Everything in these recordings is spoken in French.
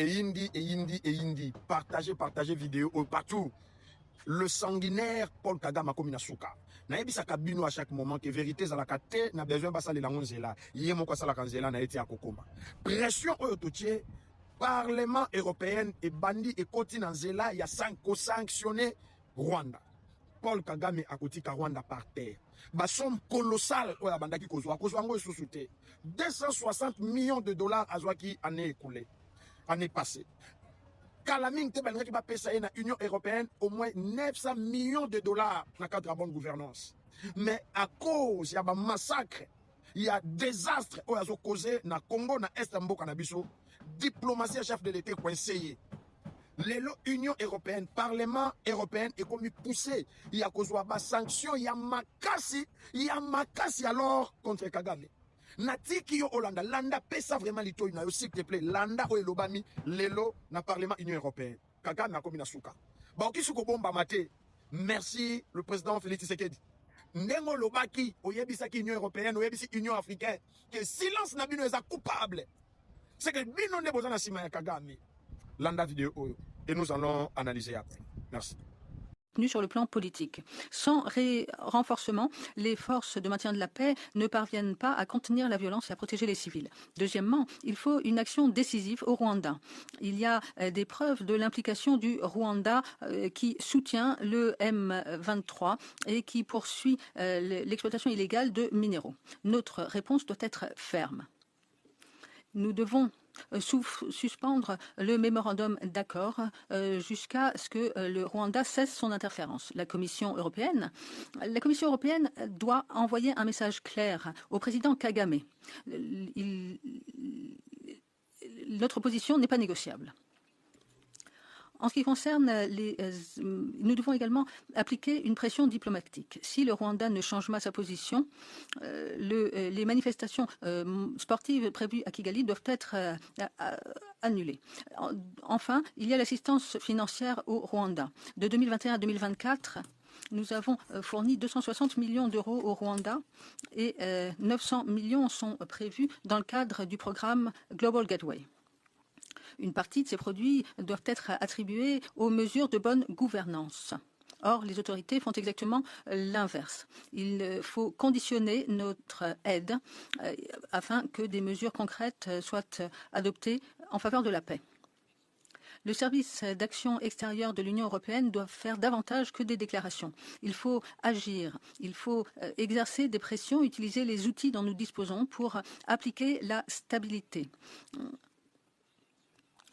Indi. Partagez vidéo partout. Le sanguinaire Paul Kagame a commis Nasuka. Naebisa kabino à chaque moment que vérité za la kate na besoin basa le langon zela. Yé mon kwasa la kanzela na eti akokoma. Pression oyototie Parlement européen et bandi et continent zela ya sanctionné Rwanda. Paul Kagame a kotika Rwanda par terre. Ba somme colossale oya bandaki kozwa ngo sous-souté. 260 millions de dollars azwaki année écoulée. Année passée. Kalaming te balaki ba pesa na Union européenne au moins 900 millions de dollars dans le cadre de la bonne gouvernance. Mais à cause ya ba massacre, il y a désastre oya zo causé na Congo na Est mboka na biso, diplomatie chef de l'État coincé. L'Union européenne, Parlement européen est comme poussé. Il y a cause de sanctions, il y a makasi alors contre Kagame. Natiki yo Hollanda, Landa pesa vraiment lito ina yo s'il te plaît, Landa o elobami lelo na Parlement Union européenne. Kagame na komi na suka. Ba okisuko bomba mate. Merci le président Félix Tshisekedi. Ndengo lobaki oyebisaki Union européenne, oyebisi Union africaine que silence na bino eza coupable. C'est que bino ne bozana sima ya Kagame. Landa vidéo et nous allons analyser après. Merci. Sur le plan politique. Sans renforcement, les forces de maintien de la paix ne parviennent pas à contenir la violence et à protéger les civils. Deuxièmement, il faut une action décisive au Rwanda. Il y a des preuves de l'implication du Rwanda qui soutient le M23 et qui poursuit l'exploitation illégale de minéraux. Notre réponse doit être ferme. Nous devons suspendre le mémorandum d'accord jusqu'à ce que le Rwanda cesse son interférence. La Commission européenne doit envoyer un message clair au président Kagame. Notre position n'est pas négociable. En ce qui concerne nous devons également appliquer une pression diplomatique. Si le Rwanda ne change pas sa position, les manifestations sportives prévues à Kigali doivent être annulées. Enfin, il y a l'assistance financière au Rwanda. De 2021 à 2024, nous avons fourni 260 millions d'euros au Rwanda et 900 millions sont prévus dans le cadre du programme Global Gateway. Une partie de ces produits doivent être attribués aux mesures de bonne gouvernance. Or, les autorités font exactement l'inverse. Il faut conditionner notre aide afin que des mesures concrètes soient adoptées en faveur de la paix. Le service d'action extérieure de l'Union européenne doit faire davantage que des déclarations. Il faut agir, il faut exercer des pressions, utiliser les outils dont nous disposons pour appliquer la stabilité.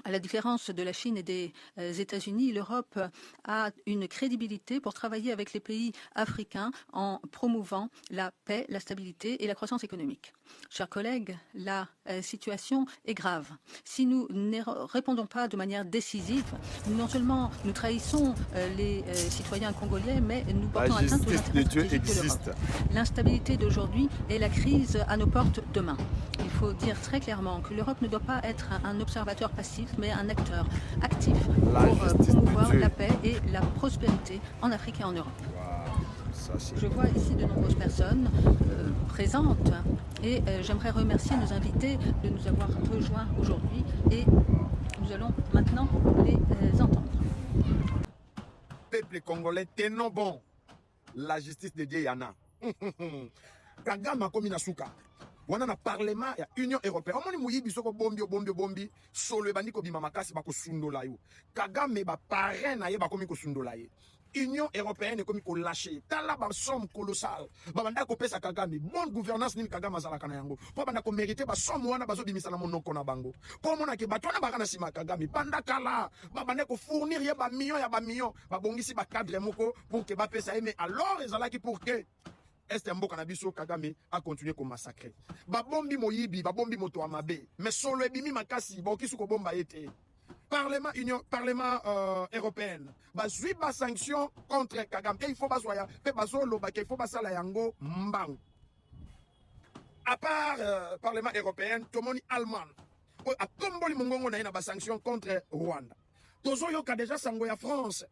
À la différence de la Chine et des États-Unis, l'Europe a une crédibilité pour travailler avec les pays africains en promouvant la paix, la stabilité et la croissance économique. Chers collègues, la situation est grave. Si nous ne répondons pas de manière décisive, non seulement nous trahissons les citoyens congolais, mais nous portons atteinte aux intérêts stratégiques de l'Europe. L'instabilité d'aujourd'hui est la crise à nos portes demain. Il faut dire très clairement que l'Europe ne doit pas être un observateur passif, mais un acteur actif pour promouvoir la paix et la prospérité en Afrique et en Europe. Je vois ici de nombreuses personnes présentes et j'aimerais remercier nos invités de nous avoir rejoints aujourd'hui et nous allons maintenant les entendre. Peuple congolais, tenons bon. La justice de Dieu yana. Kagame a commis Nasuka. Wana na parlement ya Union européenne. Omoni muyibi soko bombi solo ebandi ko bima makasi ba ko sundola yo. Kagame ba parrain na ye ba komi ko sundola ye. Union européenne komi ko lâcher. Tala ba somme colossale. Ba banda ko pesa Kagame. Bonne gouvernance ni Kagame azala kana yango. Po banda ko mériter ba somme wana bazo bimisa na monoko na bango. Po mona ke batwana ba kana sima Kagame. Banda kala ba banda ko fournir ye ba millions ba bongisi ba cadre moko pour que ba pesa ye mais alors ezala ki pour que Est mboka na biso Kagame a continué ko massacrer. Ba bombi moyibi, ba bombi moto amabe. Mais solo ebimi makasi, ba okisu ko bomba ete. Parlement européenne. Ba zui ba sanction contre Kagame. Et il faut ba soya, pe ba solo ba ke il faut ba sala yango mbang. À part Parlement européen, tomoni allemand. A tomboli mongongo na ba sanction contre Rwanda. Tozo yoka déjà sango ya France.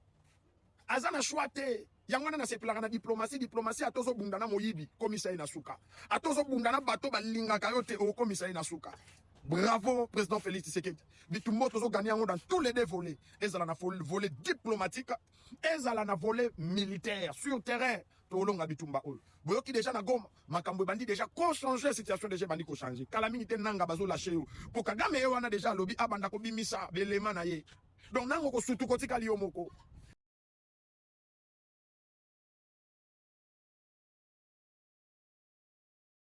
Azana choite. Yangwana na sepelaka na diplomatie atozo bundana moyibi komisa ina suka atozo bundana bato balinga kayote o komisa ina suka Bravo, président Félix Tshisekedi. Bitumbo tozo gagné dans tous les deux volets. Ezala na volet diplomatique, ezala na volet militaire, sur terrain. Tolonga bitumba ol. Boyoki déjà na Goma, makambo bandi déjà ko changer situation déjà bandi ko changer. Calamité nanga bazo lâcher yo. Pour Kagame yo wana déjà lobby abanda ko bimisa belema na ye. Donc nango ko sutu ko tikali yo moko.